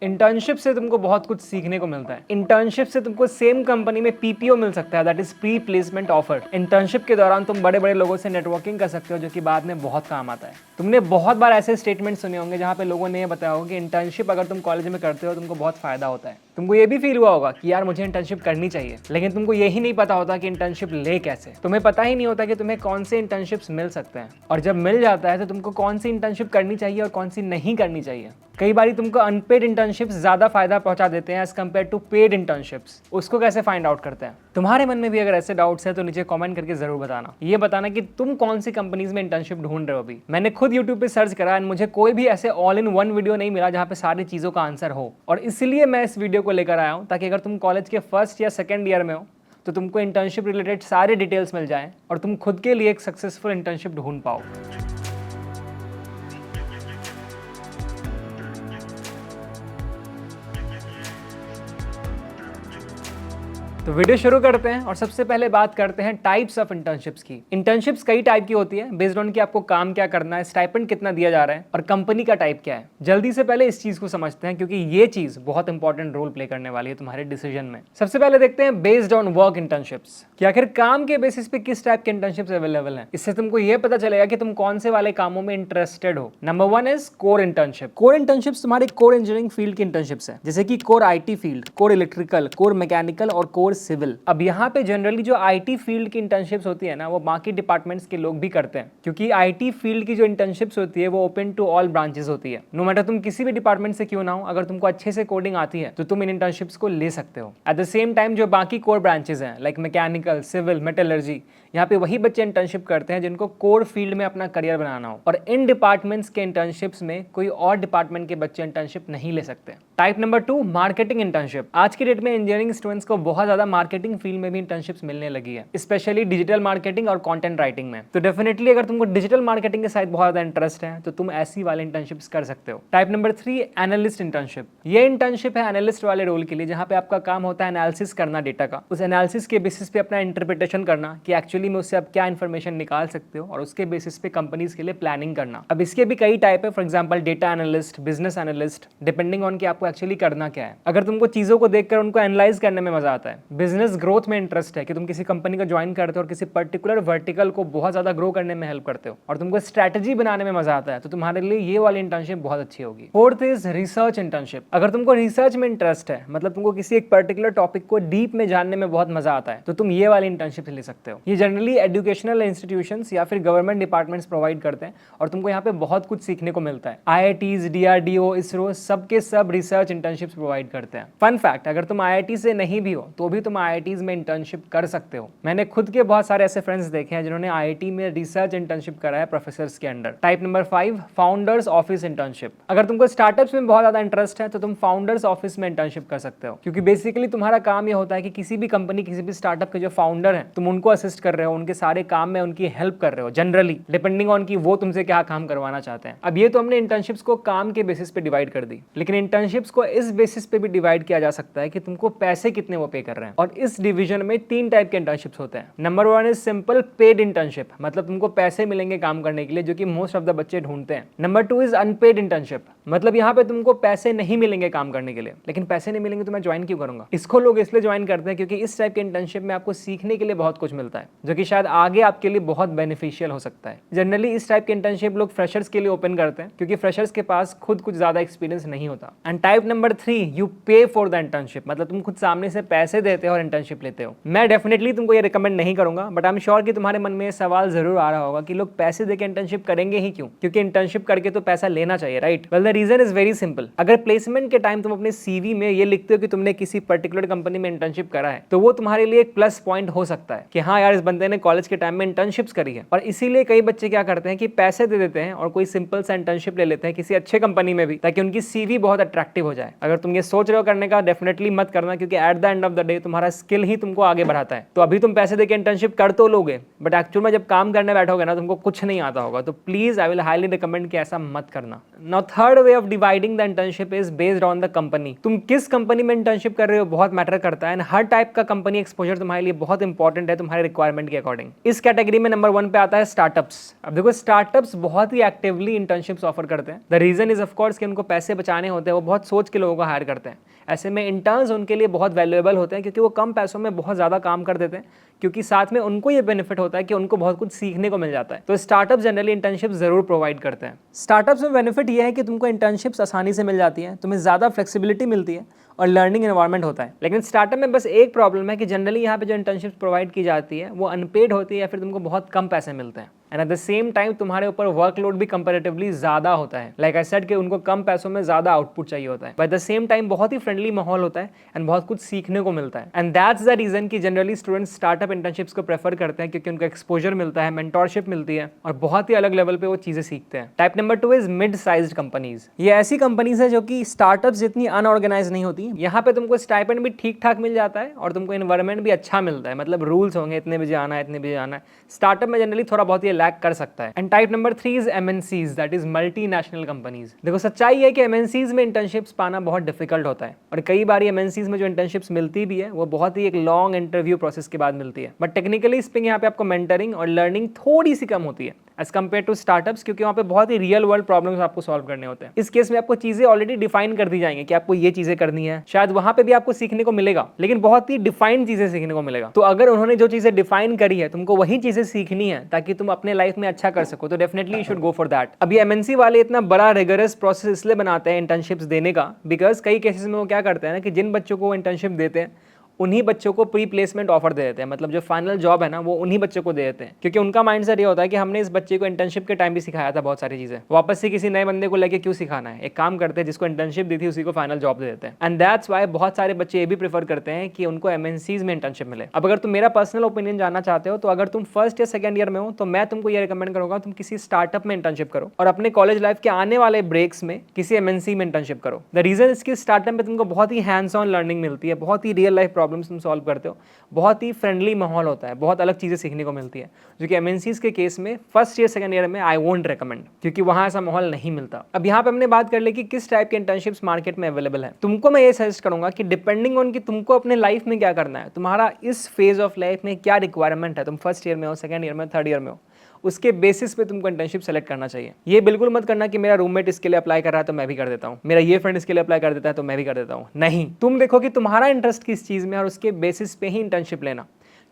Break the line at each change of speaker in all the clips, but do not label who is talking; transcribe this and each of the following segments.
Internship से तुमको बहुत कुछ सीखने को मिलता है। इंटर्नशिप से तुमको सेम कंपनी में पीपीओ मिल सकता है, that is pre placement offer. Internship के दौरान तुम बड़े बड़े लोगों से नेटवर्किंग कर सकते हो, जो कि बाद में बहुत काम आता है। तुमने बहुत बार ऐसे स्टेटमेंट सुने होंगे जहाँ पे लोगों ने ये बताया होगा कि इंटर्नशिप अगर तुम कॉलेज में करते हो तुमको बहुत फायदा होता है। तुमको ये भी फील हुआ होगा कि यार मुझे इंटर्नशिप करनी चाहिए, लेकिन तुमको यही नहीं पता होता कि इंटर्नशिप ले कैसे। तुम्हें पता ही नहीं होता कि तुम्हें कौन से इंटर्नशिप्स मिल सकते हैं, और जब मिल जाता है तो तुमको कौन सी इंटर्नशिप करनी चाहिए और कौन सी नहीं करनी चाहिए। कई बार तुमको अनपेड इंटर्नशिप्स ज्यादा फायदा पहुंचा देते हैं as compare to paid internships. उसको कैसे फाइंड आउट करते हैं? तुम्हारे मन में भी अगर ऐसे डाउट्स हैं तो नीचे कमेंट करके जरूर बताना। ये बताना कि तुम कौन सी कंपनीज में इंटर्नशिप ढूंढ रहे हो। अभी मैंने खुद यूट्यूब पे सर्च करा एंड मुझे कोई भी ऐसे ऑल इन वन वीडियो नहीं मिला जहाँ पे सारी चीजों का आंसर हो, और इसलिए मैं इस वीडियो को लेकर आया हूँ ताकि अगर तुम कॉलेज के फर्स्ट या सेकेंड ईयर में हो तो तुमको इंटर्नशिप रिलेटेड सारे डिटेल्स मिल जाएं और तुम खुद के लिए एक सक्सेसफुल इंटर्नशिप ढूंढ पाओ। तो वीडियो शुरू करते हैं और सबसे पहले बात करते हैं टाइप्स ऑफ इंटर्नशिप्स की। इंटर्नशिप्स कई टाइप की होती है बेस्ड ऑन कि आपको काम क्या करना है, स्टाइपेंड कितना दिया जा रहा है और कंपनी का टाइप क्या है। जल्दी से पहले इस चीज को समझते हैं क्योंकि ये चीज बहुत इंपॉर्टेंट रोल प्ले करने वाली है तुम्हारे डिसीजन में। सबसे पहले देखते हैं बेस्ड ऑन वर्क इंटर्नशिप्स, कि आखिर काम के बेसिस पे किस टाइप के इंटर्नशिप्स अवेलेबल हैं। इससे तुमको ये पता चलेगा कि तुम कौन से वाले कामों में इंटरेस्टेड हो। Number 1 is core internship. Core internships तुम्हारे कोर इंजीनियरिंग फील्ड की इंटर्नशिप्स है, जैसे कि core IT field, core electrical, core mechanical और कोर सिविल। अब यहाँ पे जनरली जो आईटी फील्ड की इंटर्नशिप्स होती है ना, वो बाकी डिपार्टमेंट्स के लोग भी करते हैं, क्योंकि आईटी फील्ड की जो इंटर्नशिप्स होती है वो ओपन टू ऑल ब्रांचेस होती है। नो मैटर तुम किसी भी डिपार्टमेंट से क्यों ना हो, अगर तुमको अच्छे से कोडिंग आती है तो तुम इन इंटर्नशिप्स को ले सकते हो। एट द सेम टाइम जो बाकी कोर ब्रांचेस हैं लाइक मैकेनिकल, सिविल, मेटलर्जी, यहाँ पे वही बच्चे इंटर्नशिप करते हैं जिनको कोर फील्ड में अपना करियर बनाना हो, और इन डिपार्टमेंट्स के इंटर्नशिप्स में कोई और डिपार्टमेंट के बच्चे इंटर्नशिप नहीं ले सकते। Type number 2, marketing internship. आज की डेट में इंजीनियरिंग स्टूडेंट्स को बहुत ज्यादा मार्केटिंग फील्ड में भी इंटर्नशिप्स मिलने लगी है, स्पेशली डिजिटल मार्केटिंग और कंटेंट राइटिंग में। तो डेफिनेटली अगर तुमको डिजिटल मार्केटिंग के साथ बहुत ज्यादा इंटरेस्ट है तो तुम ऐसी वाले इंटर्नशिप्स कर सकते हो। Type number 3, analyst internship. ये इंटर्नशिप है एनालिस्ट वाले रोल के लिए, जहाँ पे आपका काम होता है एनालिसिस करना डेटा का, उस एनालिसिस के बेसिस पे अपना इंटरप्रिटेशन करना कि एक्चुअली में उससे आप क्या इन्फॉर्मेशन निकाल सकते हो, और उसके बेसिस पे कंपनीज के लिए प्लानिंग करना। अब इसके भी कई टाइप है, for example data analyst, business analyst, depending on कि आपको एक्चुअली करना क्या है। अगर तुमको चीजों को देखकर उनको एनालाइज करने में मजा आता है, बिजनेस ग्रोथ में इंटरेस्ट है कि तुम किसी कंपनी को ज्वाइन करते हो और किसी पर्टिकुलर वर्टिकल को बहुत ज्यादा ग्रो करने में हेल्प करते हो, और तुमको स्ट्रैटेजी बनाने में मजा आता है, तो तुम्हारे लिए ये वाली इंटर्नशिप बहुत अच्छी होगी। Fourth is research internship. अगर तुमको रिसर्च में इंटरेस्ट है, मतलब तुमको किसी एक पर्टिकुलर टॉपिक को डीप में जानने में बहुत मजा आता है, तो तुम ये वाली इंटर्नशिप ले सकते हो। ये जनरली एजुकेशनल इंस्टीट्यूशंस या फिर गवर्नमेंट डिपार्टमेंट्स प्रोवाइड करते हैं, और तुमको यहाँ पे बहुत कुछ सीखने को मिलता है। आईआईटीज, डीआरडीओ, इसरो सबके सब रिसर्च इंटर्नशिप्स प्रोवाइड करते हैं। फन फैक्ट, अगर तुम आईआईटी से नहीं भी हो तो भी तुम आईआईटीज में इंटर्नशिप कर सकते हो। मैंने खुद के बहुत सारे ऐसे फ्रेंड्स देखे हैं जिन्होंने आईआईटी में रिसर्च इंटर्नशिप करा है प्रोफेसर्स के under. Type number 5, founders office internship. अगर तुमको स्टार्टअप्स में बहुत ज्यादा इंटरेस्ट है तो तुम फाउंडर्स ऑफिस में इंटर्नशिप कर सकते हो, क्योंकि बेसिकली तुम्हारा काम ये होता है कि किसी भी कंपनी, किसी भी स्टार्टअप के जो फाउंडर हैं, तुम उनको असिस्ट कर रहे हो, उनके सारे काम में उनकी हेल्प कर रहे हो, जनरली डिपेंडिंग ऑन कि वो तुमसे क्या काम करवाना चाहते हैं। अब ये तो हमने इंटर्नशिप्स को काम के बेसिस पे डिवाइड कर दी, लेकिन इंटर्नशिप्स को इस बेसिस पे भी डिवाइड किया जा सकता है कि तुमको पैसे कितने वो पे कर रहे हैं, और इस डिवीजन में 3 टाइप के इंटर्नशिप्स होते हैं। Number 1 is simple paid internship, मतलब तुमको पैसे मिलेंगे काम करने के लिए, जो कि मोस्ट ऑफ द बच्चे ढूंढते हैं। नंबर 2 इज अनपेड इंटर्नशिप, मतलब यहाँ पे तुमको पैसे नहीं मिलेंगे काम करने के लिए, लेकिन पैसे नहीं मिलेंगे तो मैं ज्वाइन क्यों करूंगा। इसको लोग इसलिए ज्वाइन करते हैं क्योंकि इस टाइप के इंटर्नशिप में आपको सीखने के लिए बहुत कुछ मिलता है, जो कि शायद आगे आपके लिए बहुत बेनिफिशियल हो सकता है। जनरली इस टाइप के इंटर्नशिप लोग फ्रेशर्स के लिए ओपन करते हैं, क्योंकि फ्रेशर्स के पास खुद कुछ ज्यादा एक्सपीरियंस नहीं होता। एंड टाइप नंबर 3, यू पे फॉर द इंटर्नशिप, मतलब तुम खुद सामने से पैसे देते हो और इंटर्नशिप लेते हो। मैं डेफिनेटली तुमको ये रिकमेंड नहीं करूंगा, बट आई एम श्योर कि तुम्हारे मन में सवाल जरूर आ रहा होगा कि लोग पैसे देके इंटर्नशिप करेंगे ही क्यों, क्योंकि इंटर्नशिप करके तो पैसा लेना चाहिए, right? Well the reason is very simple. अगर प्लेसमेंट के टाइम तुम अपने सीवी में ये लिखते हो कि तुमने किसी पर्टिकुलर कंपनी में इंटर्नशिप करा है, तो वो तुम्हारे लिए एक प्लस पॉइंट हो सकता है कि हाँ यार, इस बंदे ने कॉलेज के टाइम में इंटर्नशिप्स करी है। और इसीलिए कई बच्चे क्या करते हैं कि पैसे दे देते हैं और कोई सिंपल सा इंटर्नशिप ले लेते हैं किसी अच्छे कंपनी में भी, ताकि उनकी सीवी बहुत अट्रैक्टिव हो जाए। अगर तुम ये सोच रहे हो करने का, डेफिनेटली मत करना, क्योंकि at the end of the day तुम्हारा स्किल ही तुमको आगे बढ़ाता है। तो अभी तुम पैसे देके इंटर्नशिप कर तो लोगे, बट एक्चुअल में जब काम करने बैठोगे ना तुमको कुछ नहीं आता होगा। तो please I will highly recommend कि ऐसा मत करना। Now third way of dividing the internship is based on the company. तुम किस कंपनी में इंटर्नशिप कर रहे हो बहुत मैटर करता है, एंड हर टाइप का कंपनी एक्सपोजर तुम्हारे लिए बहुत इंपॉर्टेंट है तुम्हारे रिक्वायरमेंट के अकॉर्डिंग। इस कैटेगरी में नंबर 1 पे आता है स्टार्टअप्स। अब देखो स्टार्टअप्स बहुत ही एक्टिवली इंटर्नशिप्स ऑफर करते हैं। The reason is of course कि उनको पैसे बचाने होते हैं, वो बहुत सोच के लोगों को हायर करते हैं। ऐसे में इंटर्न्स उनके लिए बहुत वैल्यूएबल होते हैं क्योंकि वो कम पैसों में बहुत ज़्यादा काम कर देते हैं, क्योंकि साथ में उनको ये बेनिफिट होता है कि उनको बहुत कुछ सीखने को मिल जाता है। तो स्टार्टअप जनरली इंटर्नशिप जरूर प्रोवाइड करते हैं। स्टार्टअप्स में बेनिफिट ये है कि तुमको इंटर्नशिप्स आसानी से मिल जाती है, तुम्हें ज़्यादा फ्लेक्सिबिलिटी मिलती है और लर्निंग एनवायरनमेंट होता है। लेकिन स्टार्टअप में बस एक प्रॉब्लम है कि जनरली यहाँ पे जो इंटर्नशिप्स प्रोवाइड की जाती है वो अनपेड होती है या फिर तुमको बहुत कम पैसे मिलते हैं, and at the same time तुम्हारे ऊपर वर्कलोड भी कंपैरेटिवली ज्यादा होता है। लाइक आई सेड कि उनको कम पैसों में ज्यादा आउटपुट चाहिए होता है, but at the same time बहुत ही फ्रेंडली माहौल होता है एंड बहुत कुछ सीखने को मिलता है। एंड दैट्स द रीजन कि जनरली स्टूडेंट्स स्टार्टअप इंटर्नशिप्स को प्रेफर करते हैं, क्योंकि उनको एक्सपोजर मिलता है, मेंटोरशिप मिलती है और बहुत ही अलग लेवल पे वो चीजें सीखते हैं। Type number 2 is mid sized companies. ये ऐसी कंपनीज है जो कि स्टार्टअप्स जितनी अनऑर्गेनाइज नहीं होती। यहाँ पे तुमको स्टाइपेंड भी ठीक ठाक मिल जाता है और तुमको एनवायरमेंट भी अच्छा मिलता है, मतलब रूल्स होंगे इतने बजे आना है, इतने बजे आना है। स्टार्टअप में जनरली थोड़ा बहुत ये लैक कर सकता है। And type number 3 is MNCs, that is multinational companies. देखो सच्चाई है कि एमएनसीज में इंटर्नशिप्स पाना बहुत डिफिकल्ट होता है, और कई बार एमएनसीज में जो इंटर्नशिप्स मिलती भी है वो बहुत ही एक लॉन्ग इंटरव्यू प्रोसेस के बाद मिलती है। बट टेक्निकली स्पीकिंग यहाँ पे आपको मेंटरिंग और लर्निंग थोड़ी सी कम होती है एज कम्पेयर टू स्टार्टअप्स, क्योंकि वहाँ पे बहुत ही रियल वर्ल्ड प्रॉब्लम्स आपको सॉल्व करने होते हैं। इस केस में आपको चीजें ऑलरेडी डिफाइन कर दी जाएंगी कि आपको ये चीजें करनी है। शायद वहाँ पे भी आपको सीखने को मिलेगा, लेकिन बहुत ही डिफाइंड चीजें सीखने को मिलेगा। तो अगर उन्होंने जो चीजें डिफाइन करी है तुमको वही चीजें सीखनी है ताकि तुम अपने लाइफ में अच्छा कर सको, तो definitely you should go for that. अभी एमएनसी वाले इतना बड़ा रिगरस प्रोसेस इसलिए बनाते हैं इंटर्नशिप्स देने का, बिकॉज कई केसेस में वो क्या करते हैं ना कि जिन बच्चों को इंटर्नशिप देते हैं उन्हीं बच्चों को प्री प्लेसमेंट ऑफर दे देते हैं, मतलब जो फाइनल जॉब है ना वो उन्हीं बच्चों को दे देते हैं, क्योंकि उनका माइंडसेट ये होता है कि हमने इस बच्चे को इंटर्नशिप के टाइम भी सिखाया था बहुत सारी चीजें, वापस से किसी नए बंदे को लेके क्यों सिखाना है। एक काम करते हैं, जिसको इंटर्नशिप दी थी उसी को फाइनल जॉब दे देते हैं। एंड दैट्स वाई बहुत सारे बच्चे ये भी प्रेफर करते हैं कि उनको एमएनसीज में इंटर्नशिप मिले। अब अगर तुम मेरा पर्सनल ओपिनियन जानना चाहते हो तो अगर तुम फर्स्ट या सेकंड ईयर में हो तो मैं तुमको ये रिकमेंड करूंगा तुम किसी स्टार्टअप में इंटर्नशिप करो और अपने कॉलेज लाइफ के आने वाले ब्रेक्स में किसी एमएनसी में इंटर्नशिप करो। द रीजन इसकी स्टार्टअप में तुमको बहुत ही हैंड्स ऑन लर्निंग मिलती है, बहुत ही रियल लाइफ प्रॉब्लम्स तुम सॉल्व करते हो, बहुत ही फ्रेंडली माहौल होता है, बहुत अलग चीजें सीखने को मिलती है, जो कि एमएनसीज के केस में फर्स्ट ईयर सेकंड ईयर में आई वोंट रिकमेंड, क्योंकि वहां ऐसा माहौल नहीं मिलता। अब यहाँ पे हमने बात कर ली कि किस टाइप के इंटर्नशिप्स मार्केट में अवेलेबल है। तुमको मैं ये सजेस्ट करूंगा कि डिपेंडिंग ऑन कि तुमको अपने लाइफ में क्या करना है, तुम्हारा इस फेज ऑफ लाइफ में क्या रिक्वायरमेंट है, तुम फर्स्ट ईयर में हो, सेकंड ईयर में, थर्ड ईयर में हो, उसके बेसिस पे तुमको इंटर्नशिप सेलेक्ट करना चाहिए। ये बिल्कुल मत करना कि मेरा रूममेट इसके लिए अप्लाई कर रहा है तो मैं भी कर देता हूँ, मेरा ये फ्रेंड इसके लिए अप्लाई कर देता है तो मैं भी कर देता हूँ। नहीं, तुम देखो कि तुम्हारा इंटरेस्ट किस चीज में और उसके बेसिस पे ही इंटर्नशिप लेना,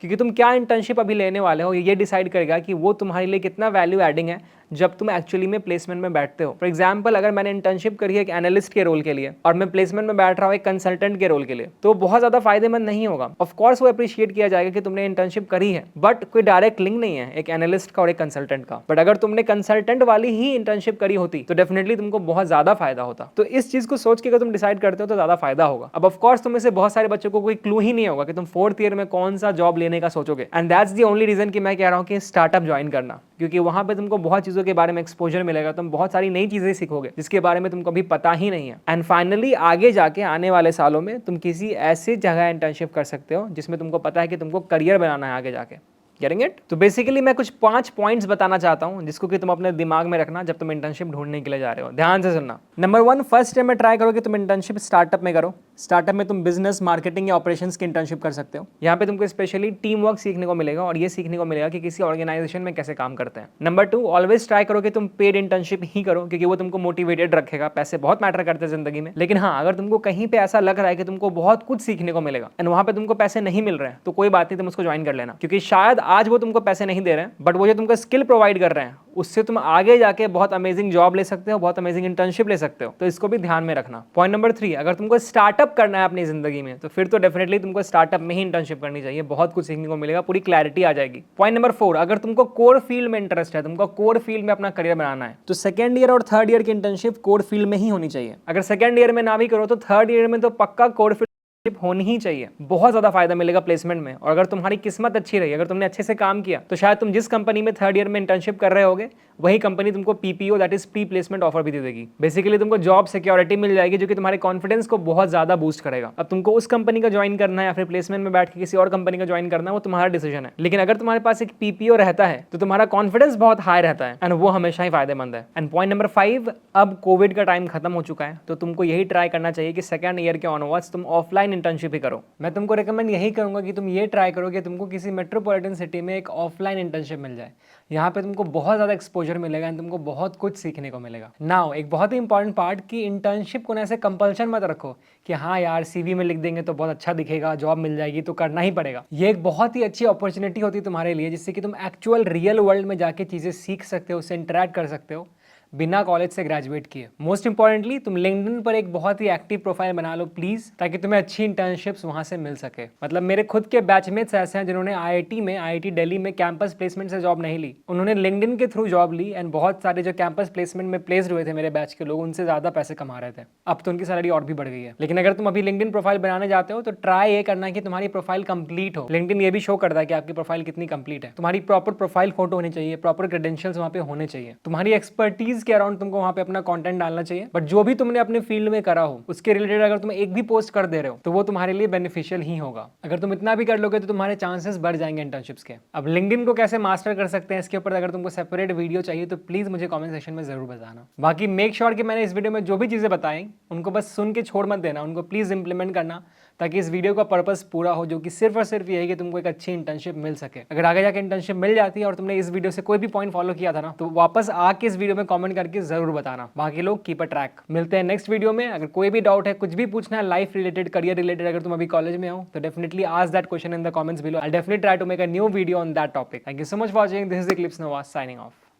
क्योंकि तुम क्या इंटर्नशिप अभी लेने वाले हो ये डिसाइड करेगा कि वो तुम्हारे लिए कितना वैल्यू एडिंग है जब तुम एक्चुअली में प्लेसमेंट में बैठते हो। फॉर एग्जांपल, अगर मैंने इंटर्नशिप करी है एक एनालिस्ट के रोल के लिए और मैं प्लेसमेंट में बैठ रहा हूँ एक कंसल्टेंट के रोल के लिए, तो बहुत ज्यादा फायदेमंद नहीं होगा। ऑफ कोर्स वो अप्रिशिएट किया जाएगा कि तुमने इंटर्नशिप करी है, बट कोई डायरेक्ट लिंक नहीं है एक एनालिस्ट का और एक कंसल्टेंट का। बट अगर तुमने कंसल्टेंट वाली ही इंटर्नशिप करी होती तो डेफिनेटली तुमको बहुत ज्यादा फायदा होता। तो इस चीज को सोच के अगर तुम डिसाइड करते हो तो ज्यादा फायदा होगा। अब ऑफकोर्स तुम में से बहुत सारे बच्चों को कोई क्लू ही नहीं होगा कि तुम फोर्थ ईयर में कौन सा जॉब लेने का सोचोगे, and that's the only reason कि मैं कह रहा हूँ कि स्टार्टअप ज्वाइन करना, क्योंकि वहां पे तुमको बहुत चीजों के बारे में एक्सपोजर मिलेगा, तुम बहुत सारी नई चीजें सीखोगे जिसके बारे में तुमको अभी पता ही नहीं है। एंड फाइनली आगे जाके आने वाले सालों में तुम किसी ऐसी जगह इंटर्नशिप कर सकते हो जिसमें तुमको पता है कि तुमको करियर बनाना है आगे जाके। Getting it? तो बेसिकली मैं कुछ 5 पॉइंट्स बताना चाहता हूं जिसको कि तुम अपने दिमाग में रखना जब तुम इंटर्नशिप ढूंढने के लिए जा रहे हो। ध्यान से सुनना। नंबर 1, फर्स्ट टाइम में ट्राई करो कि तुम इंटर्नशिप स्टार्टअप में करो। स्टार्टअप में तुम बिजनेस, मार्केटिंग या ऑपरेशंस की इंटर्नशिप कर सकते हो। यहाँ पे तुमको स्पेशली टीम वर्क सीखने को मिलेगा और ये सीखने को मिलेगा कि किसी ऑर्गेनाइजेशन में कैसे काम करते हैं। नंबर 2, ऑलवेज ट्राई करो कि तुम पेड इंटर्नशिप ही करो, क्योंकि वो तुमको मोटिवेटेड रखेगा। पैसे बहुत मैटर करते हैं जिंदगी में, लेकिन हाँ, अगर तुमको कहीं पे ऐसा लग रहा है कि तुमको बहुत कुछ सीखने को मिलेगा एंड वहां पे तुमको पैसे नहीं मिल रहे हैं, तो कोई बात नहीं, तुम उसको ज्वाइन कर लेना, क्योंकि शायद आज वो तुमको पैसे नहीं दे रहे हैं, बट वो जो तुमको स्किल प्रोवाइड कर रहे हैं उससे तुम आगे जाके बहुत अमेजिंग जॉब ले सकते हो, बहुत अमेजिंग इंटर्नशिप ले सकते हो। तो इसको भी ध्यान में रखना। पॉइंट नंबर 3, अगर तुमको स्टार्टअप करना है अपनी जिंदगी में तो फिर तो डेफिनेटली तुमको स्टार्टअप में ही इंटर्नशिप करनी चाहिए, बहुत कुछ सीखने को मिलेगा, पूरी क्लैरिटी आ जाएगी। पॉइंट नंबर 4, अगर तुमको कोर फील्ड में इंटरेस्ट है, तुमको कोर फील्ड में अपना करियर बनाना है, तो सेकंड ईयर और थर्ड ईयर की इंटर्नशिप कोर फील्ड में ही होनी चाहिए। अगर सेकंड ईयर में ना भी करो तो थर्ड ईयर में तो पक्का कोर फील्ड होनी ही चाहिए, बहुत ज्यादा फायदा मिलेगा प्लेसमेंट में। और अगर तुम्हारी किस्मत अच्छी रही, अगर तुमने अच्छे से काम किया, तो शायद तुम जिस कंपनी में थर्ड ईयर में इंटर्नशिप कर रहे होगे वही कंपनी तुमको PPO that is pre placement offer भी दे देगी। बेसिकली तुमको जॉब सिक्योरिटी मिल जाएगी जो कि तुम्हारे कॉन्फिडेंस को बहुत ज्यादा बूस्ट करेगा। अब तुमको उस कंपनी का ज्वाइन करना है या फिर प्लेसमेंट में बैठ के किसी और कंपनी का ज्वाइन करना है, वो तुम्हारा डिसीजन है। लेकिन अगर तुम्हारे पास एक पीपीओ रहता है तो तुम्हारा कॉन्फिडेंस बहुत हाई रहता है एंड वो हमेशा ही फायदेमंद है। एंड पॉइंट नंबर 5, अब कोविड का टाइम खत्म हो चुका है तो तुमको यही ट्राई करना चाहिए कि सेकंड ईयर के ऑनवर्ड्स तुम ऑफलाइन इंटर्नशिप ही करो। मैं तुमको रिकमेंड यही करूंगा कि तुम ये ट्राई करो कि तुमको किसी मेट्रोपॉलिटन सिटी में एक ऑफलाइन इंटर्नशिप मिल जाए। यहाँ पे तुमको बहुत ज़्यादा एक्सपोजर मिलेगा एंड तुमको बहुत कुछ सीखने को मिलेगा। नाउ एक बहुत ही इंपॉर्टेंट पार्ट कि इंटर्नशिप को ऐसे कंपल्शन मत रखो कि हाँ यार सीवी में लिख देंगे तो बहुत अच्छा दिखेगा, जॉब मिल जाएगी तो करना ही पड़ेगा। ये एक बहुत ही अच्छी अपॉर्चुनिटी होती है तुम्हारे लिए जिससे कि तुम एक्चुअल रियल वर्ल्ड में जाके चीज़ें सीख सकते हो, उससे इंटरेक्ट कर सकते हो बिना कॉलेज से ग्रेजुएट किए। मोस्ट इंपॉर्टेंटली तुम लिंक्डइन पर एक बहुत ही एक्टिव प्रोफाइल बना लो प्लीज, ताकि तुम्हें अच्छी इंटर्नशिप्स वहां से मिल सके। मतलब मेरे खुद के बैचमेट्स ऐसे हैं जिन्होंने आईआईटी दिल्ली में कैंपस प्लेसमेंट से जॉब नहीं ली, उन्होंने लिंक्डइन के थ्रू जॉब ली एंड बहुत सारे जो कैंपस प्लेसमेंट में प्लेस्ड हुए थे मेरे बैच के लोग, उनसे ज्यादा पैसे कमा रहे थे। अब तो उनकी सैलरी और भी बढ़ गई है। लेकिन अगर तुम अभी लिंक्डइन प्रोफाइल बनाने जाते हो तो ट्राई ये करना कि तुम्हारी प्रोफाइल कंप्लीट हो। लिंक्डइन ये भी शो करता है कि आपकी प्रोफाइल कितनी कंप्लीट है। तुम्हारी प्रॉपर प्रोफाइल फोटो होनी चाहिए, प्रॉपर क्रेडेंशियल्स वहां पे होने चाहिए, तुम्हारी एक्सपर्टीज के अराउंड तुमको वहां पे अपना कंटेंट डालना चाहिए। बट जो भी तुमने अपने फील्ड में करा हो उसके रिलेटेड अगर तुम एक भी पोस्ट कर दे रहे हो तो वो तुम्हारे लिए बेनिफिशियल ही होगा। अगर तुम इतना भी कर लोगे तो तुम्हारे चांसेस बढ़ जाएंगे इंटर्नशिप्स के। अब लिंक्डइन को कैसे मास्टर कर सकते हैं इसके ऊपर अगर तुमको सेपरेट वीडियो चाहिए तो प्लीज मुझे कमेंट सेक्शन में जरूर बताना। बाकी मेक श्योर कि मैंने इस वीडियो में जो भी चीजें बताई उनको बस सुन के छोड़ मत देना, उनको प्लीज इंप्लीमेंट करना ताकि इस वीडियो का पर्पस पूरा हो, जो कि सिर्फ और सिर्फ ये है कि तुमको एक अच्छी इंटर्नशिप मिल सके। अगर आगे जाके इंटर्नशिप मिल जाती है और तुमने इस वीडियो से कोई भी पॉइंट फॉलो किया था ना, तो वापस आके इस वीडियो में कमेंट करके जरूर बताना। बाकी लोग कीप अ ट्रैक। मिलते हैं नेक्स्ट वीडियो में। अगर कोई भी डाउट है, कुछ भी पूछना है लाइफ रिलेटेड, करियर रिलेटेड, अगर तुम अभी कॉलेज में हो तो definitely ask that question in the comments below. I definitely try to make a new video on that topic. Thank you so much for watching. This is the clips Nawaz signing of.